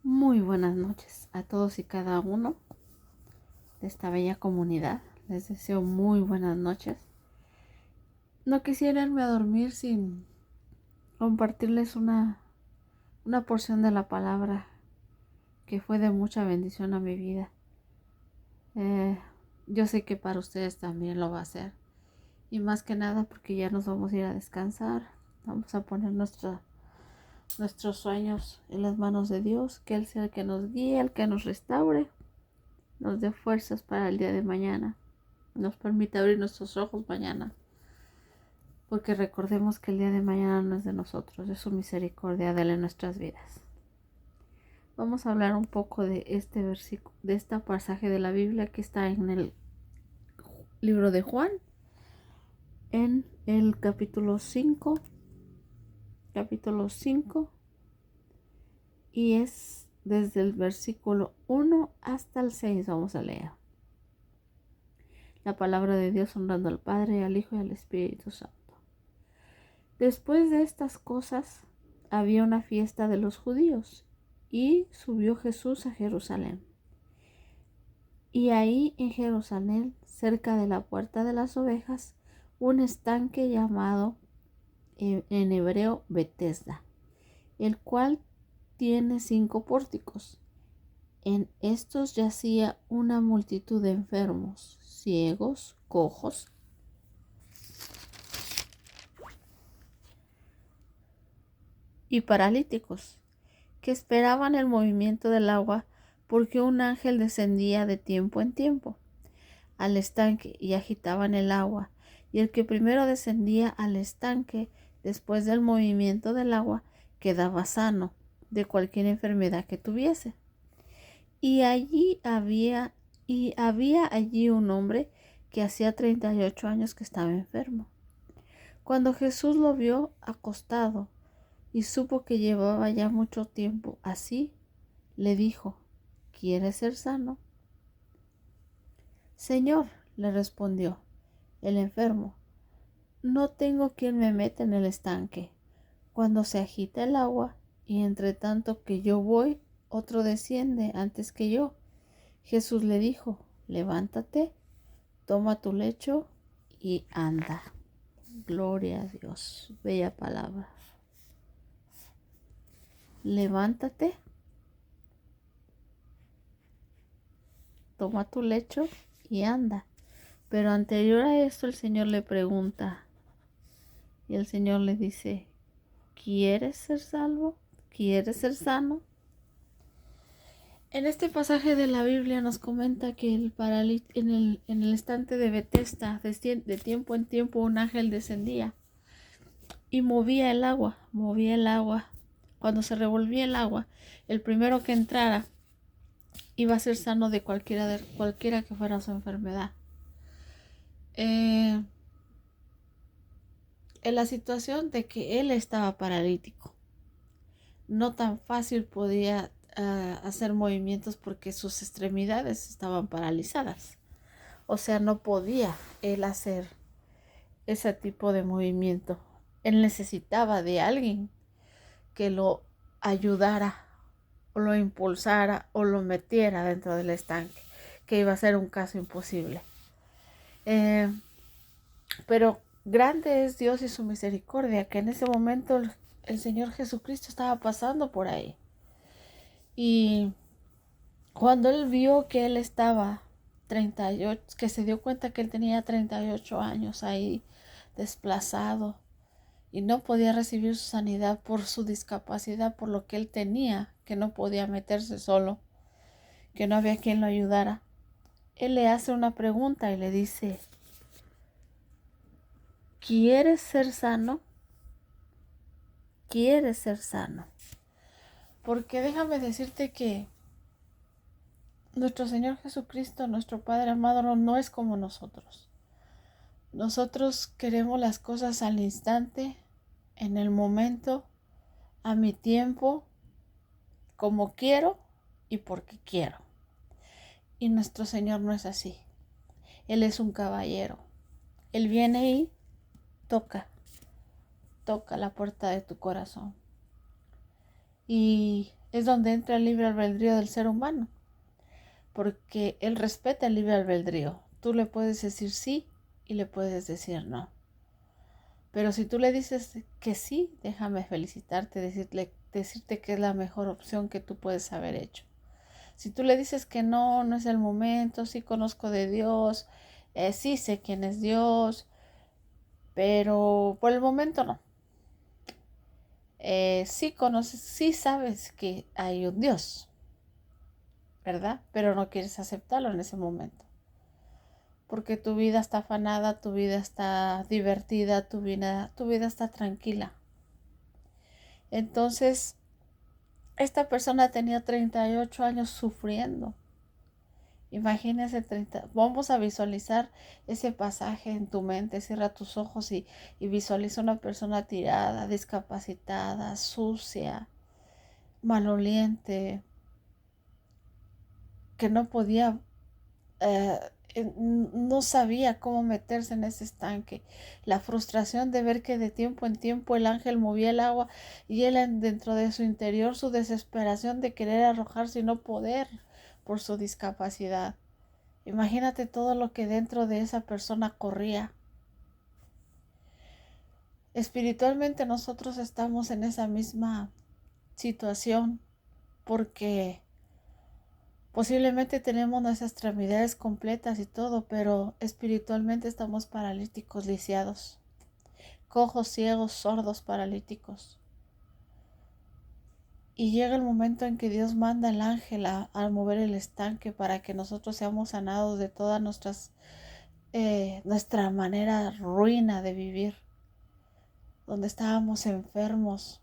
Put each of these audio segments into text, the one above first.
Muy buenas noches a todos y cada uno de esta bella comunidad. Les deseo muy buenas noches. No quisiera irme a dormir sin compartirles una porción de la palabra que fue de mucha bendición a mi vida. Eh, yo sé que para ustedes también lo va a ser. Y más que nada porque ya nos vamos a ir a descansar. Vamos a poner nuestros sueños en las manos de Dios. Que Él sea el que nos guíe, el que nos restaure, nos dé fuerzas para el día de mañana, nos permite abrir nuestros ojos mañana, porque recordemos que el día de mañana no es de nosotros, es su misericordia de Él en nuestras vidas. Vamos a hablar un poco de este versículo, de este pasaje de la Biblia que está en el libro de Juan, en el capítulo 5, y es desde el versículo 1 hasta el 6. Vamos a leer la palabra de Dios, honrando al Padre, al Hijo y al Espíritu Santo. Después de estas cosas, había una fiesta de los judíos, y subió Jesús a Jerusalén. Y ahí en Jerusalén, cerca de la puerta de las ovejas, un estanque llamado en hebreo Betesda, el cual tiene 5 pórticos. En estos yacía una multitud de enfermos, ciegos, cojos y paralíticos, que esperaban el movimiento del agua, porque un ángel descendía de tiempo en tiempo al estanque y agitaban el agua, y el que primero descendía al estanque después del movimiento del agua quedaba sano de cualquier enfermedad que tuviese. Y había allí un hombre que hacía 38 años que estaba enfermo. Cuando Jesús lo vio acostado y supo que llevaba ya mucho tiempo así, le dijo: ¿Quieres ser sano? Señor, le respondió el enfermo, no tengo quien me meta en el estanque cuando se agita el agua, y entre tanto que yo voy, otro desciende antes que yo. Jesús le dijo: levántate, toma tu lecho y anda. Gloria a Dios, bella palabra. Levántate, toma tu lecho y anda. Pero anterior a esto el Señor le pregunta, y el Señor le dice: ¿quieres ser salvo? ¿Quieres ser sano? En este pasaje de la Biblia nos comenta que en el estante de Betesda, de tiempo en tiempo, un ángel descendía y movía el agua. Cuando se revolvía el agua, el primero que entrara iba a ser sano de cualquiera que fuera su enfermedad. En la situación de que él estaba paralítico, no tan fácil podía hacer movimientos porque sus extremidades estaban paralizadas. O sea, no podía él hacer ese tipo de movimiento. Él necesitaba de alguien que lo ayudara o lo impulsara o lo metiera dentro del estanque, que iba a ser un caso imposible. Pero grande es Dios y su misericordia, que en ese momento el Señor Jesucristo estaba pasando por ahí. Y cuando él vio que él estaba 38, que se dio cuenta que él tenía 38 años ahí desplazado y no podía recibir su sanidad por su discapacidad, por lo que él tenía, que no podía meterse solo, que no había quien lo ayudara, él le hace una pregunta y le dice: ¿quieres ser sano? ¿Quieres ser sano? Porque déjame decirte que nuestro Señor Jesucristo, nuestro Padre amado, no es como nosotros. Nosotros queremos las cosas al instante, en el momento, a mi tiempo, como quiero y porque quiero. Y nuestro Señor no es así. Él es un caballero. Él viene y toca la puerta de tu corazón. Y es donde entra el libre albedrío del ser humano, porque él respeta el libre albedrío. Tú le puedes decir sí y le puedes decir no. Pero si tú le dices que sí, déjame felicitarte, decirte que es la mejor opción que tú puedes haber hecho. Si tú le dices que no, no es el momento, sí conozco de Dios, sí sé quién es Dios, pero por el momento no. Sí conoces, sí sabes que hay un Dios, ¿verdad? Pero no quieres aceptarlo en ese momento. Porque tu vida está afanada, tu vida está divertida, tu vida está tranquila. Entonces, esta persona tenía 38 años sufriendo. Imagínese 30. Vamos a visualizar ese pasaje en tu mente. Cierra tus ojos y visualiza una persona tirada, discapacitada, sucia, maloliente, que no podía, no sabía cómo meterse en ese estanque. La frustración de ver que de tiempo en tiempo el ángel movía el agua y él dentro de su interior su desesperación de querer arrojarse y no poder por su discapacidad. Imagínate todo lo que dentro de esa persona corría. Espiritualmente nosotros estamos en esa misma situación porque posiblemente tenemos nuestras extremidades completas y todo, pero espiritualmente estamos paralíticos, lisiados, cojos, ciegos, sordos, paralíticos. Y llega el momento en que Dios manda al ángel a mover el estanque para que nosotros seamos sanados de todas nuestra manera ruina de vivir, donde estábamos enfermos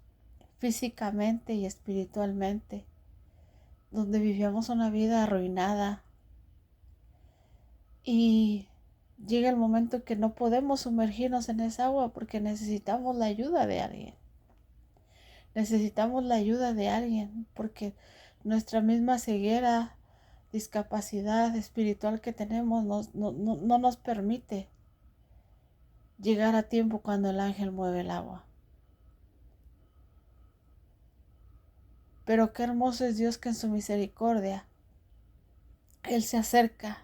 físicamente y espiritualmente, donde vivíamos una vida arruinada. Y llega el momento que no podemos sumergirnos en esa agua porque necesitamos la ayuda de alguien. Necesitamos la ayuda de alguien porque nuestra misma ceguera, discapacidad espiritual que tenemos no nos permite llegar a tiempo cuando el ángel mueve el agua. Pero qué hermoso es Dios que en su misericordia Él se acerca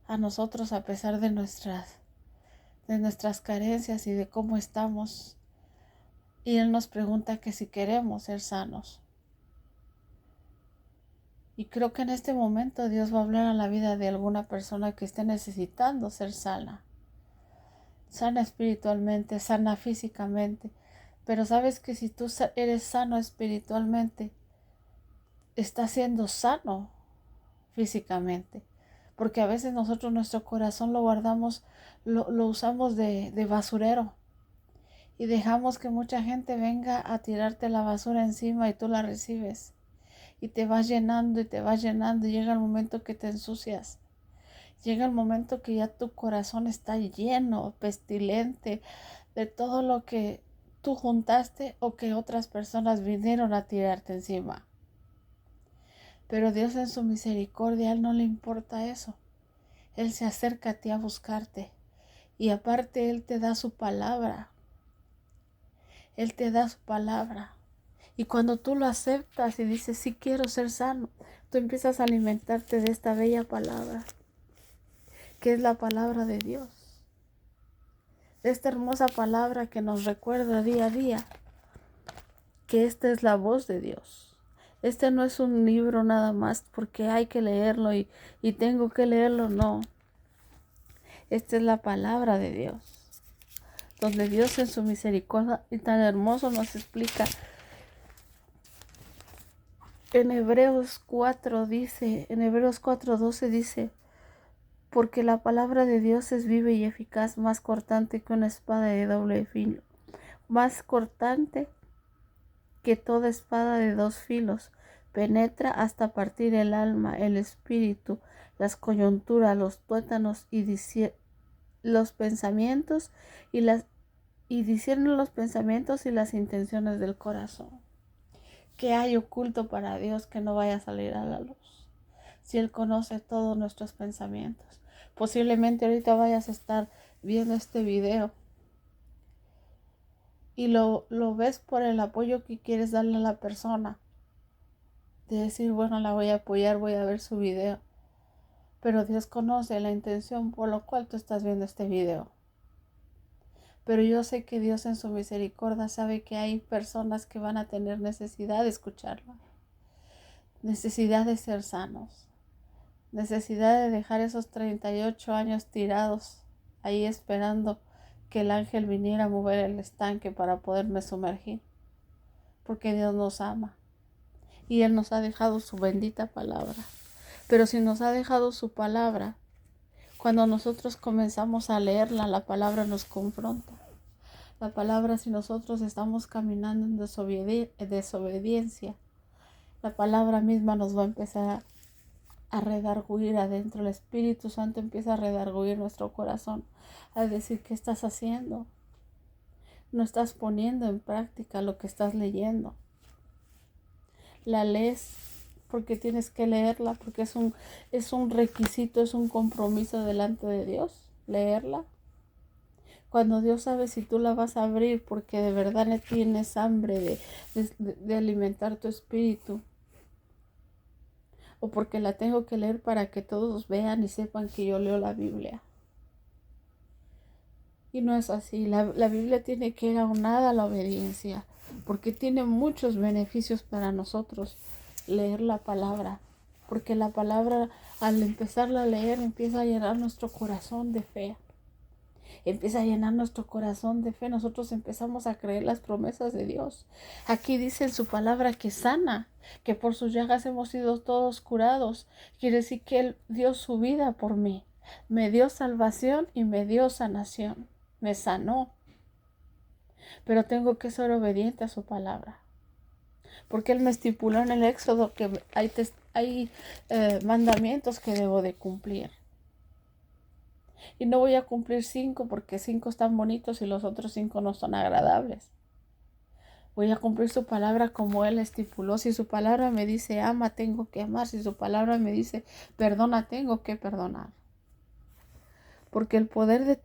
a nosotros a pesar de nuestras carencias y de cómo estamos. Y Él nos pregunta que si queremos ser sanos. Y creo que en este momento Dios va a hablar a la vida de alguna persona que esté necesitando ser sana. Sana espiritualmente, sana físicamente. Pero sabes que si tú eres sano espiritualmente, estás siendo sano físicamente. Porque a veces nosotros nuestro corazón lo guardamos, lo usamos de basurero. Y dejamos que mucha gente venga a tirarte la basura encima y tú la recibes. Y te vas llenando y te vas llenando y llega el momento que te ensucias. Llega el momento que ya tu corazón está lleno, pestilente, de todo lo que tú juntaste o que otras personas vinieron a tirarte encima. Pero Dios en su misericordia, a Él no le importa eso. Él se acerca a ti a buscarte. Y aparte Él te da su palabra. Él te da su palabra. Y cuando tú lo aceptas y dices, sí quiero ser sano, tú empiezas a alimentarte de esta bella palabra, que es la palabra de Dios. De esta hermosa palabra que nos recuerda día a día que esta es la voz de Dios. Este no es un libro nada más porque hay que leerlo y tengo que leerlo, no. Esta es la palabra de Dios, donde Dios en su misericordia y tan hermoso nos explica. En Hebreos 4:12 dice, porque la palabra de Dios es viva y eficaz, más cortante que una espada de doble filo, más cortante que toda espada de dos filos, penetra hasta partir el alma, el espíritu, las coyunturas, los tuétanos y los pensamientos y discierne los pensamientos y las intenciones del corazón. ¿Qué hay oculto para Dios que no vaya a salir a la luz? Si Él conoce todos nuestros pensamientos. Posiblemente ahorita vayas a estar viendo este video y lo ves por el apoyo que quieres darle a la persona. de decir, bueno, la voy a apoyar, voy a ver su video. Pero Dios conoce la intención por la cual tú estás viendo este video. Pero yo sé que Dios en su misericordia sabe que hay personas que van a tener necesidad de escucharlo, necesidad de ser sanos, necesidad de dejar esos 38 años tirados ahí esperando que el ángel viniera a mover el estanque para poderme sumergir. Porque Dios nos ama y Él nos ha dejado su bendita palabra. Pero si nos ha dejado su palabra, cuando nosotros comenzamos a leerla, la palabra nos confronta. La palabra, si nosotros estamos caminando en desobediencia, la palabra misma nos va a empezar a redarguir adentro. El Espíritu Santo empieza a redarguir nuestro corazón, a decir, ¿qué estás haciendo? No estás poniendo en práctica lo que estás leyendo. La lees porque tienes que leerla, porque es un requisito, es un compromiso delante de Dios, leerla. Cuando Dios sabe si tú la vas a abrir porque de verdad le tienes hambre de alimentar tu espíritu, o porque la tengo que leer para que todos vean y sepan que yo leo la Biblia. Y no es así. La Biblia tiene que ir aunada a la obediencia, porque tiene muchos beneficios para nosotros leer la palabra, porque la palabra, al empezarla a leer, empieza a llenar nuestro corazón de fe. Empieza a llenar nuestro corazón de fe. Nosotros empezamos a creer las promesas de Dios. Aquí dice en su palabra que sana, que por sus llagas hemos sido todos curados. Quiere decir que Él dio su vida por mí. Me dio salvación y me dio sanación. Me sanó. Pero tengo que ser obediente a su palabra. Porque Él me estipuló en el Éxodo que hay mandamientos que debo de cumplir. Y no voy a cumplir 5 porque 5 están bonitos y los otros 5 no son agradables. Voy a cumplir su palabra como Él estipuló. Si su palabra me dice ama, tengo que amar. Si su palabra me dice perdona, tengo que perdonar. Porque el poder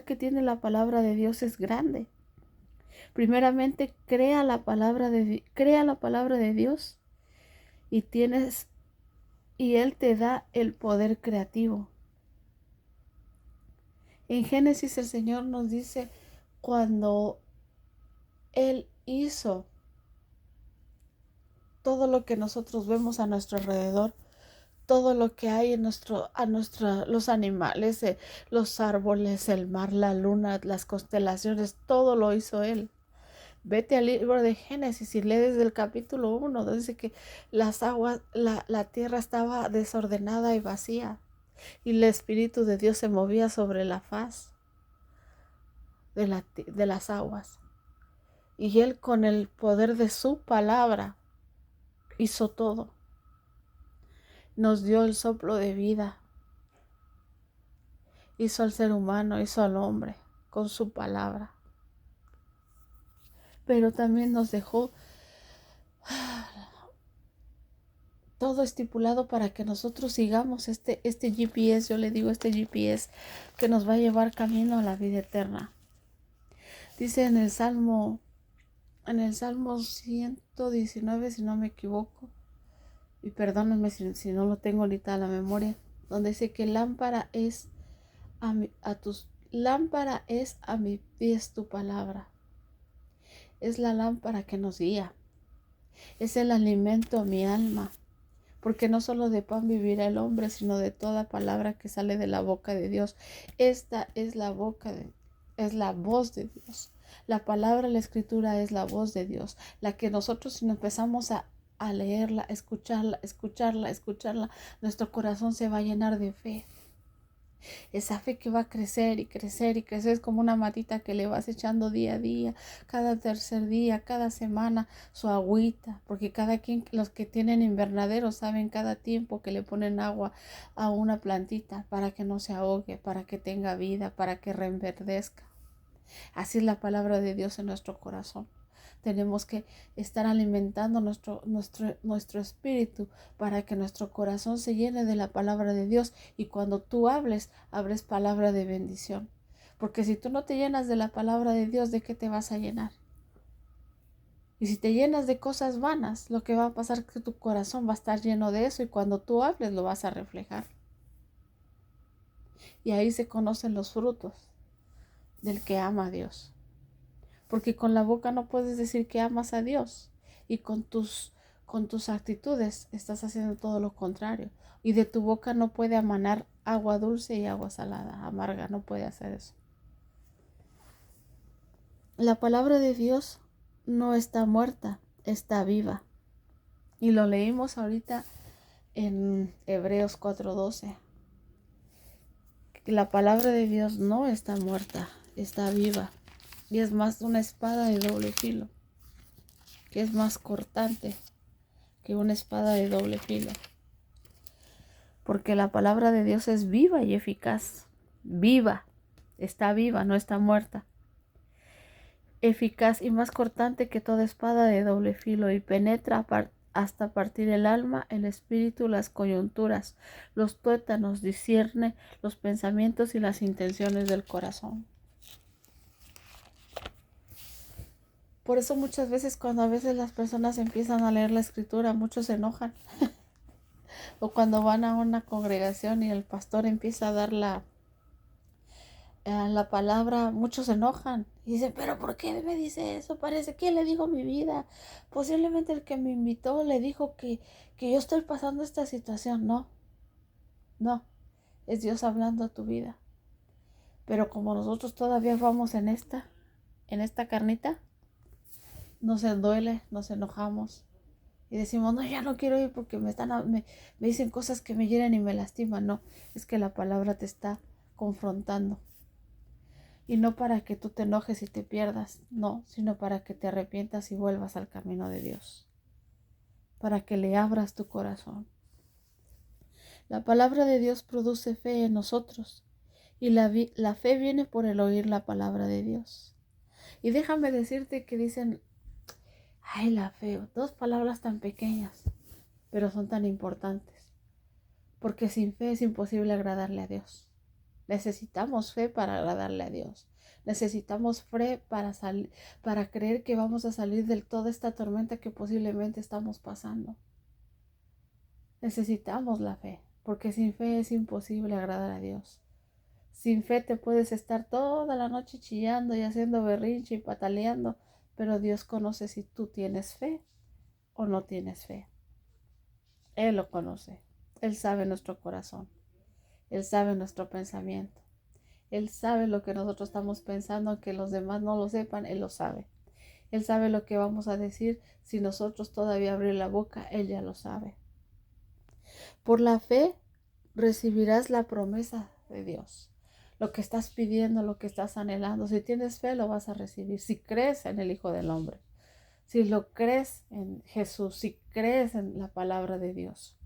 que tiene la palabra de Dios es grande. Primeramente, crea la palabra de Dios y Él te da el poder creativo. En Génesis el Señor nos dice cuando Él hizo todo lo que nosotros vemos a nuestro alrededor, todo lo que hay los animales, los árboles, el mar, la luna, las constelaciones, todo lo hizo Él. Vete al libro de Génesis y lee desde el capítulo 1, dice que las aguas, la tierra estaba desordenada y vacía, y el Espíritu de Dios se movía sobre la faz de las aguas. Y Él, con el poder de su palabra, hizo todo. Nos dio el soplo de vida. Hizo al ser humano, hizo al hombre con su palabra. Pero también nos dejó todo estipulado para que nosotros sigamos este GPS, yo le digo este GPS, que nos va a llevar camino a la vida eterna. Dice en el Salmo 119, si no me equivoco, y perdónenme si no lo tengo ahorita a la memoria, donde dice que lámpara es a mis pies tu palabra. Es la lámpara que nos guía. Es el alimento a mi alma. Porque no solo de pan vivirá el hombre, sino de toda palabra que sale de la boca de Dios. Esta es la voz de Dios. La palabra, la escritura es la voz de Dios. La que nosotros, si nos empezamos a leerla, escucharla, nuestro corazón se va a llenar de fe. Esa fe que va a crecer y crecer y crecer, es como una matita que le vas echando día a día, cada tercer día, cada semana, su agüita, porque los que tienen invernadero saben cada tiempo que le ponen agua a una plantita para que no se ahogue, para que tenga vida, para que reverdezca. Así es la palabra de Dios en nuestro corazón. Tenemos que estar alimentando nuestro espíritu para que nuestro corazón se llene de la palabra de Dios. Y cuando tú hables palabra de bendición. Porque si tú no te llenas de la palabra de Dios, ¿de qué te vas a llenar? Y si te llenas de cosas vanas, lo que va a pasar es que tu corazón va a estar lleno de eso y cuando tú hables lo vas a reflejar. Y ahí se conocen los frutos del que ama a Dios. Porque con la boca no puedes decir que amas a Dios y con tus actitudes estás haciendo todo lo contrario. Y de tu boca no puede emanar agua dulce y agua salada, amarga, no puede hacer eso. La palabra de Dios no está muerta, está viva. Y lo leímos ahorita en Hebreos 4:12. La palabra de Dios no está muerta, está viva. Y es más una espada de doble filo, que es más cortante que una espada de doble filo. Porque la palabra de Dios es viva y eficaz. Viva, está viva, no está muerta. Eficaz y más cortante que toda espada de doble filo y penetra hasta partir el alma, el espíritu, las coyunturas, los tuétanos, discierne los pensamientos y las intenciones del corazón. Por eso muchas veces cuando a veces las personas empiezan a leer la escritura, muchos se enojan. O cuando van a una congregación y el pastor empieza a dar la palabra, muchos se enojan y dicen, pero ¿por qué me dice eso? Parece que le dijo mi vida. Posiblemente el que me invitó le dijo que yo estoy pasando esta situación. No, no, es Dios hablando a tu vida. Pero como nosotros todavía vamos en esta carnita, nos duele, nos enojamos y decimos, no, ya no quiero ir porque me dicen cosas que me hieren y me lastiman. No, es que la palabra te está confrontando. Y no para que tú te enojes y te pierdas, no, sino para que te arrepientas y vuelvas al camino de Dios. Para que le abras tu corazón. La palabra de Dios produce fe en nosotros. Y la fe viene por el oír la palabra de Dios. Y déjame decirte que dicen, ay, la fe, dos palabras tan pequeñas, pero son tan importantes. Porque sin fe es imposible agradarle a Dios. Necesitamos fe para agradarle a Dios. Necesitamos fe para creer que vamos a salir de toda esta tormenta que posiblemente estamos pasando. Necesitamos la fe, porque sin fe es imposible agradar a Dios. Sin fe te puedes estar toda la noche chillando y haciendo berrinche y pataleando, pero Dios conoce si tú tienes fe o no tienes fe. Él lo conoce. Él sabe nuestro corazón. Él sabe nuestro pensamiento. Él sabe lo que nosotros estamos pensando, aunque los demás no lo sepan, Él lo sabe. Él sabe lo que vamos a decir. Si nosotros todavía abrir la boca, Él ya lo sabe. Por la fe recibirás la promesa de Dios. Lo que estás pidiendo, lo que estás anhelando. Si tienes fe, lo vas a recibir. Si crees en el Hijo del Hombre. Si lo crees en Jesús. Si crees en la palabra de Dios.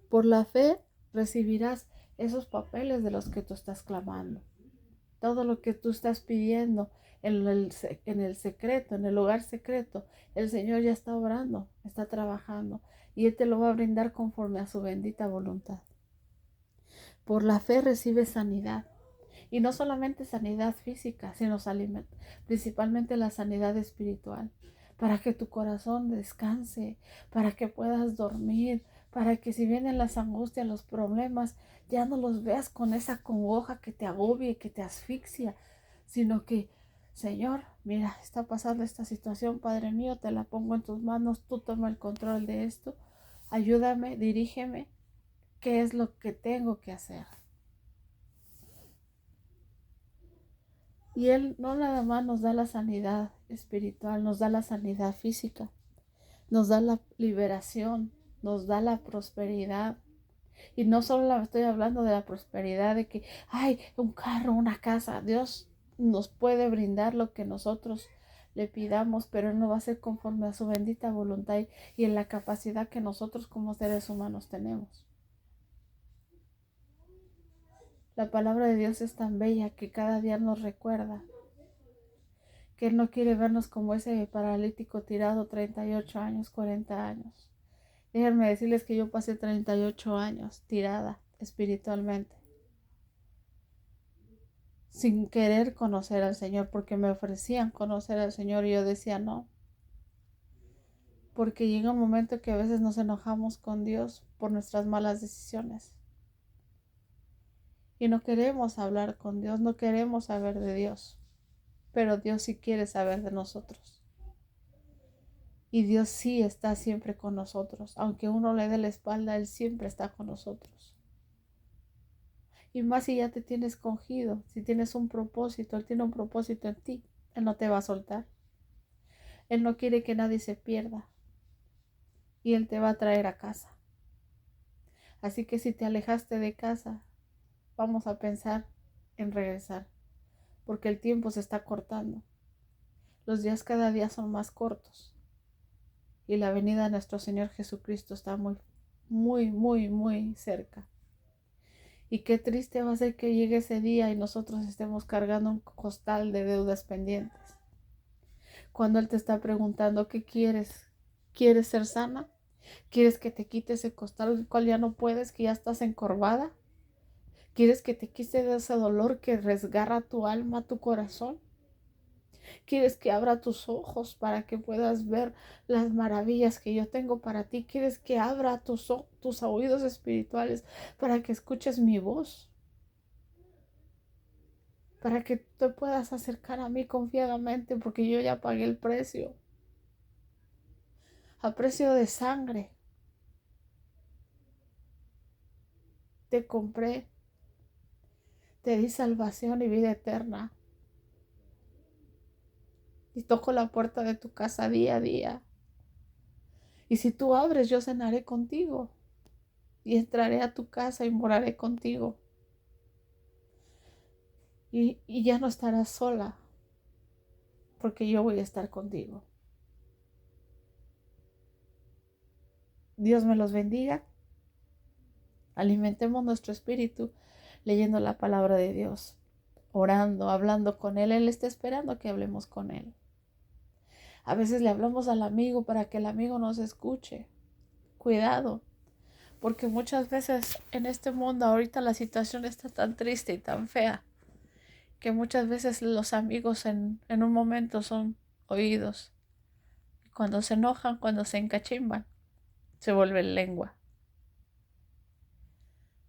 Por la fe recibirás esos papeles de los que tú estás clamando. Todo lo que tú estás pidiendo en el secreto, en el lugar secreto, el Señor ya está obrando, está trabajando y Él te lo va a brindar conforme a su bendita voluntad. Por la fe recibes sanidad. Y no solamente sanidad física, sino principalmente la sanidad espiritual. Para que tu corazón descanse, para que puedas dormir, para que si vienen las angustias, los problemas, ya no los veas con esa congoja que te agobia y que te asfixia, sino que, Señor, mira, está pasando esta situación, Padre mío, te la pongo en tus manos, tú toma el control de esto, ayúdame, dirígeme, qué es lo que tengo que hacer. Y Él no nada más nos da la sanidad espiritual, nos da la sanidad física, nos da la liberación, nos da la prosperidad. Y no solo estoy hablando de la prosperidad de que, ay, un carro, una casa. Dios nos puede brindar lo que nosotros le pidamos, pero no va a ser conforme a su bendita voluntad y en la capacidad que nosotros como seres humanos tenemos. La palabra de Dios es tan bella que cada día nos recuerda que Él no quiere vernos como ese paralítico tirado 38 años, 40 años. Déjenme decirles que yo pasé 38 años tirada espiritualmente, sin querer conocer al Señor, porque me ofrecían conocer al Señor y yo decía no. porque llega un momento que a veces nos enojamos con Dios por nuestras malas decisiones. Y no queremos hablar con Dios, no queremos saber de Dios. Pero Dios sí quiere saber de nosotros. Y Dios sí está siempre con nosotros. Aunque uno le dé la espalda, Él siempre está con nosotros. Y más si ya te tienes escogido, si tienes un propósito, Él tiene un propósito en ti. Él no te va a soltar. Él no quiere que nadie se pierda. Y Él te va a traer a casa. Así que si te alejaste de casa, vamos a pensar en regresar. Porque el tiempo se está cortando. Los días cada día son más cortos. Y la venida de nuestro Señor Jesucristo está muy, muy, muy, muy cerca. Y qué triste va a ser que llegue ese día y nosotros estemos cargando un costal de deudas pendientes. Cuando Él te está preguntando, ¿qué quieres? ¿Quieres ser sana? ¿Quieres que te quite ese costal del cual ya no puedes, que ya estás encorvada? ¿Quieres que te quite de ese dolor que resgarra tu alma, tu corazón? ¿Quieres que abra tus ojos para que puedas ver las maravillas que yo tengo para ti? ¿Quieres que abra tus oídos espirituales para que escuches mi voz? Para que te puedas acercar a mí confiadamente, porque yo ya pagué el precio. A precio de sangre. Te compré. Te di salvación y vida eterna. Y toco la puerta de tu casa día a día. Y si tú abres, yo cenaré contigo. Y entraré a tu casa y moraré contigo. Y ya no estarás sola, porque yo voy a estar contigo. Dios me los bendiga. Alimentemos nuestro espíritu leyendo la palabra de Dios, orando, hablando con Él. Él está esperando que hablemos con Él. A veces le hablamos al amigo para que el amigo nos escuche. Cuidado, porque muchas veces en este mundo ahorita la situación está tan triste y tan fea que muchas veces los amigos en un momento son oídos. Cuando se enojan, cuando se encachimban, se vuelven lengua.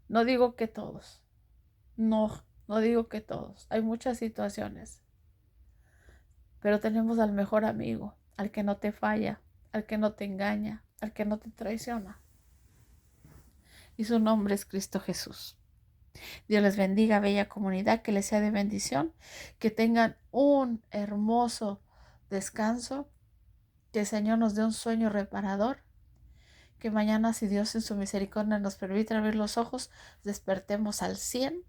No digo que todos, no digo que todos. Hay muchas situaciones, pero tenemos al mejor amigo, al que no te falla, al que no te engaña, al que no te traiciona. Y su nombre es Cristo Jesús. Dios les bendiga, bella comunidad, que les sea de bendición, que tengan un hermoso descanso, que el Señor nos dé un sueño reparador, que mañana, si Dios en su misericordia nos permite abrir los ojos, despertemos al 100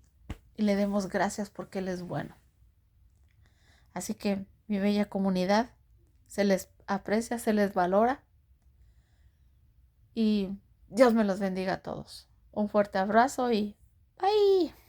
y le demos gracias porque Él es bueno. Así que, mi bella comunidad, se les aprecia, se les valora y Dios me los bendiga a todos. Un fuerte abrazo y bye.